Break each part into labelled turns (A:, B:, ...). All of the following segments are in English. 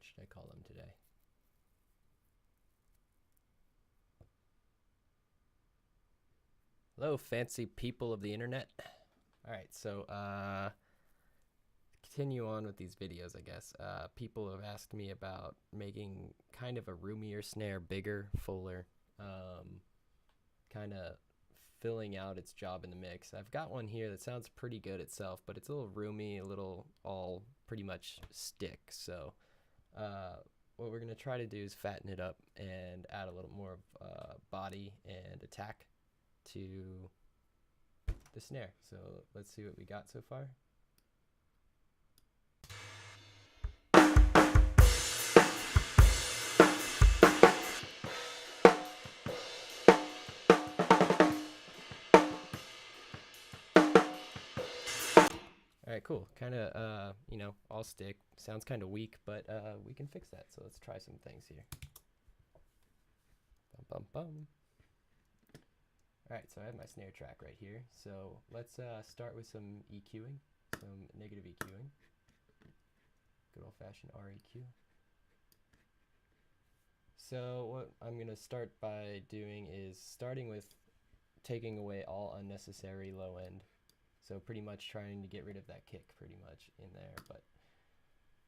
A: should I call them today? Hello, fancy people of the internet. All right, so continue on with these videos, I guess. People have asked me about making kind of a roomier snare, bigger, fuller, kind of filling out its job in the mix. I've got one here that sounds pretty good itself, but it's a little roomy, a little all pretty much stick. So what we're going to try to do is fatten it up and add a little more of body and attack to the snare. So let's see what we got so far. All right, cool. Kind of, you know, all stick. Sounds kind of weak, but we can fix that. So let's try some things here. Bum, bum, bum. All right, so I have my snare track right here. So let's start with some EQing, some negative EQing. Good old-fashioned REQ. So what I'm going to start by doing is starting with taking away all unnecessary low end. So pretty much trying to get rid of that kick pretty much in there, but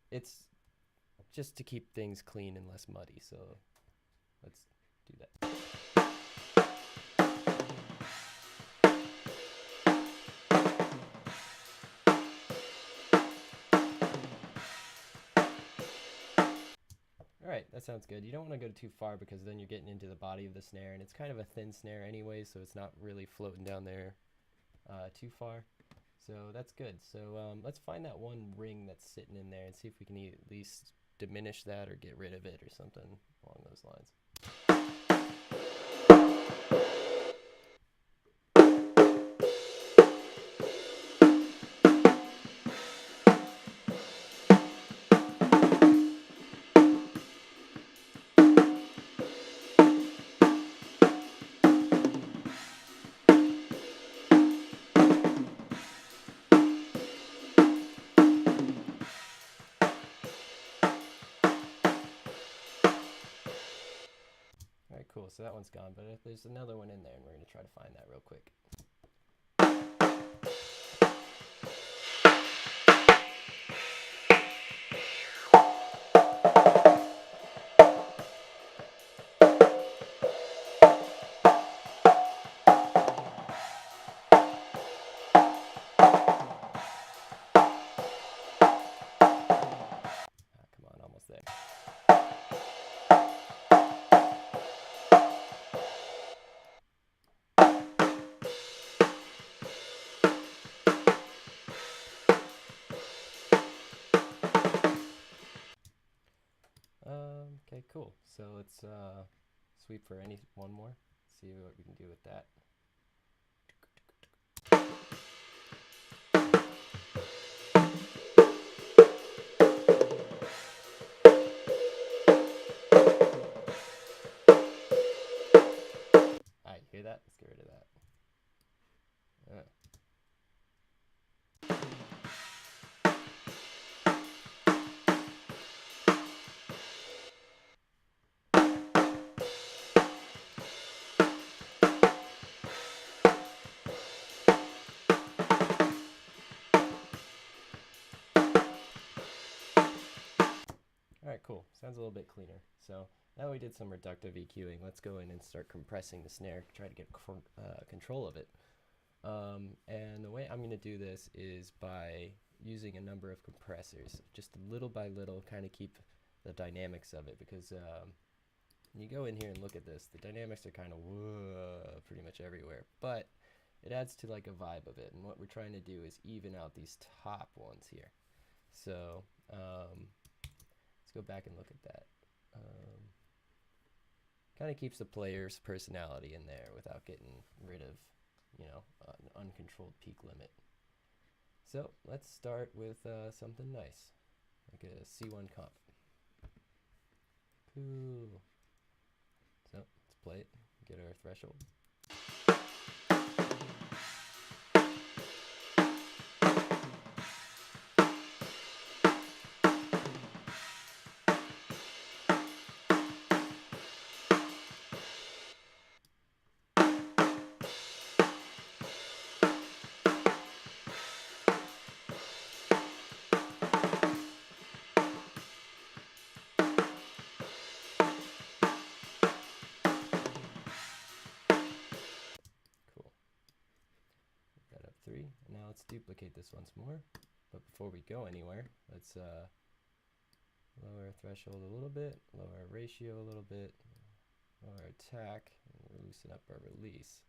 A: it's just to keep things clean and less muddy. So let's do that. All right, that sounds good. You don't want to go too far because then you're getting into the body of the snare, and it's kind of a thin snare anyway, so it's not really floating down there too far. So that's good. So let's find that one ring that's sitting in there and see if we can at least diminish that or get rid of it or something along those lines. All right, cool. So that one's gone, but if there's another one in there, and we're going to try to find that real quick. Come on, almost there. Okay, cool. So let's sweep for one more. See what we can do with that. Alright, hear that? Let's get rid of that. Alright, cool. Sounds a little bit cleaner. So now we did some reductive EQing. Let's go in and start compressing the snare, try to get control of it. And the way I'm going to do this is by using a number of compressors, just little by little, kind of keep the dynamics of it, because when you go in here and look at this, the dynamics are kind of pretty much everywhere, but it adds to like a vibe of it. And what we're trying to do is even out these top ones here. So let's go back and look at that. Kind of keeps the player's personality in there without getting rid of, you know, an uncontrolled peak limit. So let's start with something nice, like a C1 comp. Cool. So let's play it, get our threshold. duplicate this once more. But before we go anywhere, let's lower threshold a little bit, lower ratio a little bit, lower attack, and loosen up our release.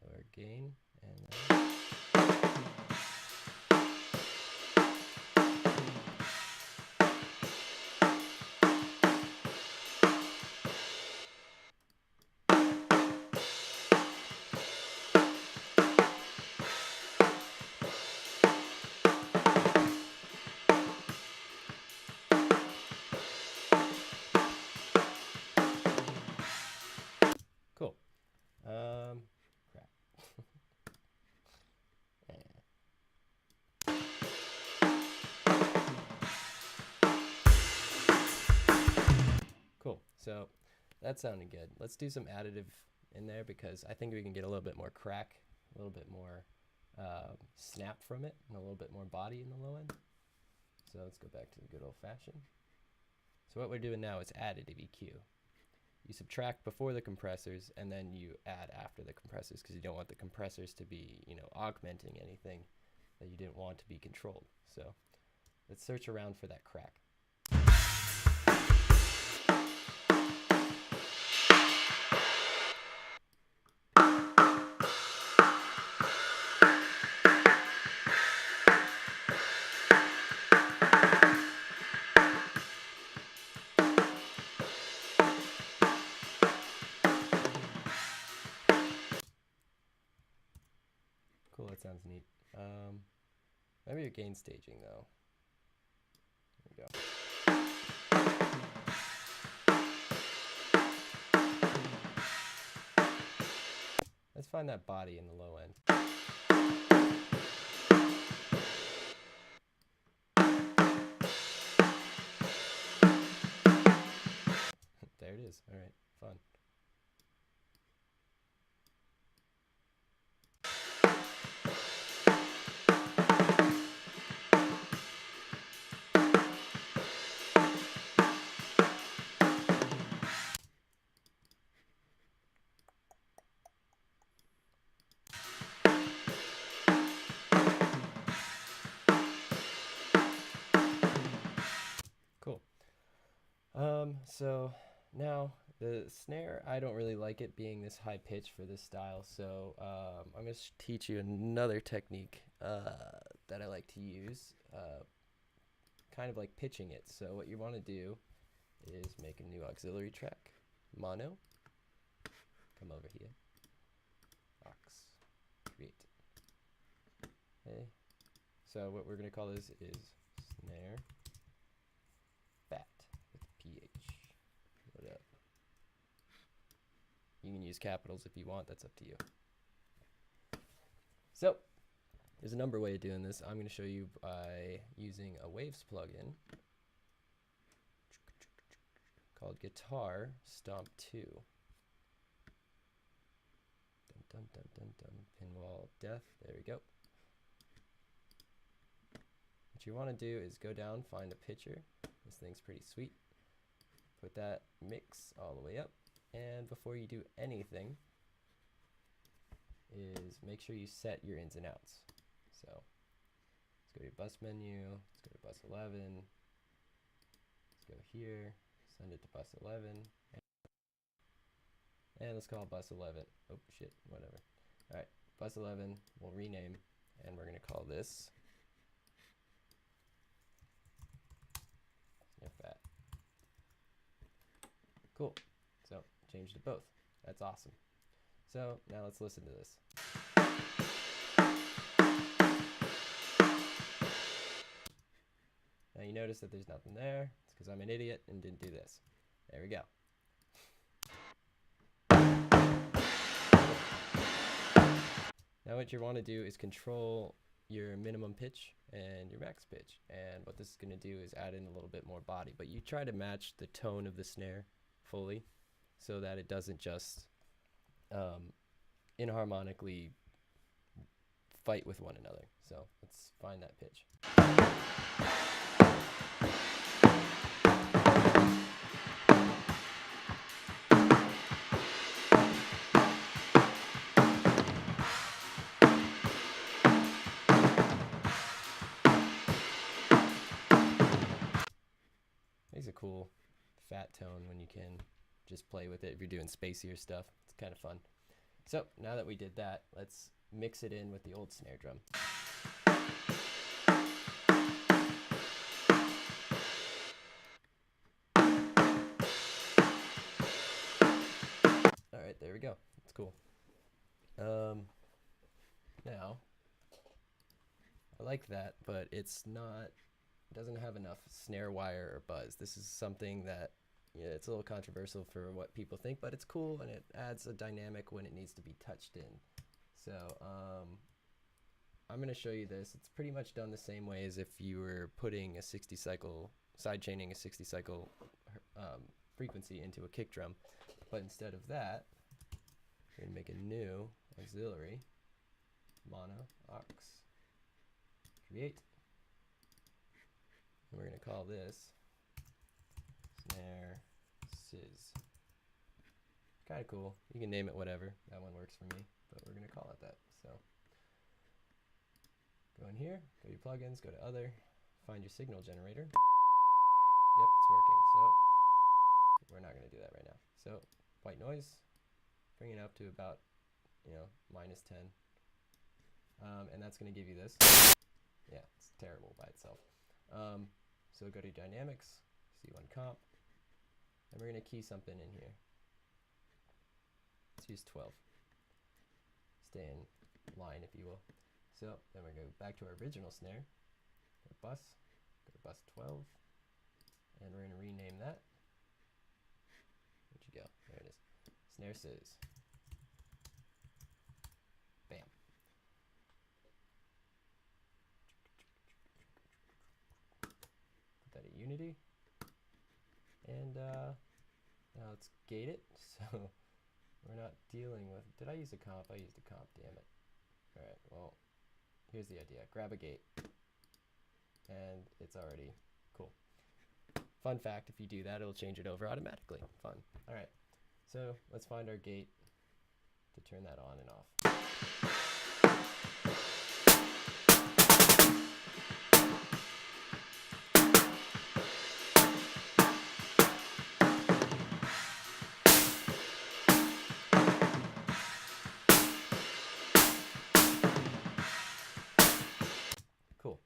A: Lower gain, and then cool. Crap. Cool. So that sounded good. Let's do some additive in there because I think we can get a little bit more crack, a little bit more snap from it, and a little bit more body in the low end. So let's go back to the good old fashioned. So what we're doing now is additive EQ. You subtract before the compressors and then you add after the compressors because you don't want the compressors to be, augmenting anything that you didn't want to be controlled. So let's search around for that crack. Cool, that sounds neat. Maybe your gain staging though. There we go. Let's find that body in the low end. There it is. All right, fun. Cool. So now the snare, I don't really like it being this high pitch for this style. So I'm going to teach you another technique that I like to use, kind of like pitching it. So what you want to do is make a new auxiliary track, mono, come over here, aux, create. Okay. So what we're going to call this is snare phat with PH. What up? You can use capitals if you want, that's up to you. So there's a number of ways of doing this. I'm going to show you by using a Waves plugin called Guitar Stomp 2. Dun, dun, dun, dun, dun. Pinwall of Death. There we go. What you want to do is go down, find a pitcher. This thing's pretty sweet. Put that mix all the way up. And before you do anything, is make sure you set your ins and outs. So let's go to your bus menu. Let's go to bus 11. Let's go here. Send it to bus 11. And let's call bus 11. Oh, shit, whatever. All right, bus 11, we'll rename, and we're going to call this snare phat. Cool. So change to both. That's awesome. So now let's listen to this. Now you notice that there's nothing there. It's because I'm an idiot and didn't do this. There we go. Now what you want to do is control your minimum pitch and your max pitch. And what this is going to do is add in a little bit more body. But you try to match the tone of the snare fully so that it doesn't just inharmonically fight with one another. So let's find that pitch. a cool fat tone when you can just play with it if you're doing spacier stuff. It's kind of fun. So now that we did that, let's mix it in with the old snare drum. All right, there we go. It's cool. Now, I like that, but it's not, it doesn't have enough snare wire or buzz. This is something that, yeah, it's a little controversial for what people think, but it's cool and it adds a dynamic when it needs to be touched in. So I'm going to show you this. It's pretty much done the same way as if you were putting a 60 cycle, side chaining a 60 cycle frequency into a kick drum. But instead of that, we're going to make a new auxiliary, mono, aux, create. And we're going to call this snare sizz. Kind of cool. You can name it whatever. That one works for me, but we're going to call it that. So go in here, go to your plugins, go to other, find your signal generator. Yep, it's working. So we're not going to do that right now. So white noise, bring it up to about, -10. And that's going to give you this. Yeah, it's terrible by itself. So go to dynamics, C1 comp, and we're going to key something in here. Let's use 12. Stay in line, if you will. So then we're going to go back to our original snare, go to bus 12, and we're going to rename that. Where'd you go? There it is. Snare sizz. Bam. Put that at unity. And now let's gate it. So we're not dealing with, did I use a comp? I used a comp, damn it. All right, well, here's the idea. Grab a gate, and it's already cool. Fun fact, if you do that, it'll change it over automatically. Fun. All right, so let's find our gate to turn that on and off. Cool.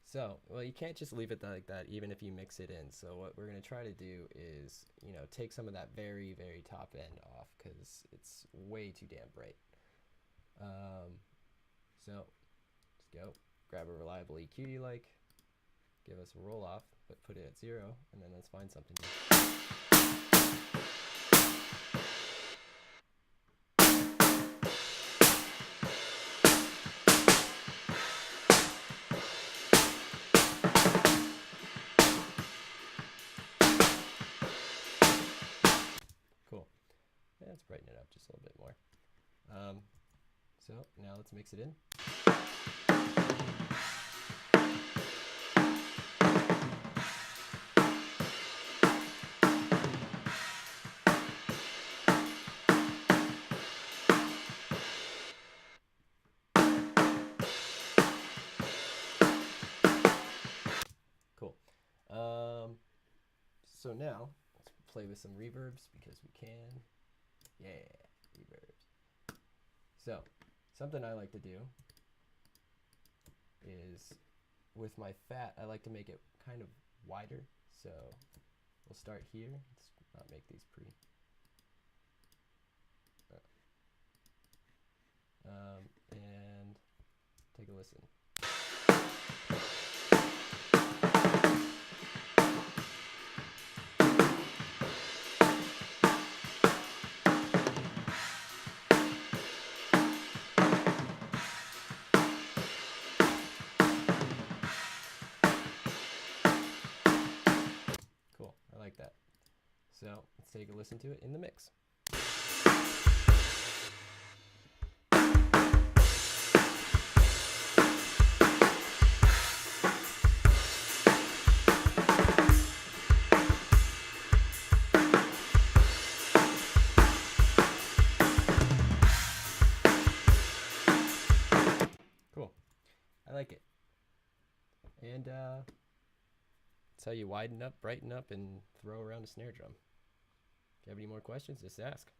A: So, well, you can't just leave it like that, even if you mix it in. So what we're going to try to do is, take some of that very, very top end off, because it's way too damn bright. So just go, grab a reliable EQ you like, give us a roll off, but put it at 0, and then let's find something here. Cool. Let's brighten it up just a little bit more. So now let's mix it in. Cool. So now let's play with some reverbs because we can. Yeah, reverbs. So something I like to do is with my fat, I like to make it kind of wider. So we'll start here. Let's not make these pretty. And take a listen. Cool, I like that. So let's take a listen to it in the mix. Cool, I like it. And That's how you widen up, brighten up, and throw around a snare drum. If you have any more questions, just ask.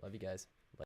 A: Love you guys.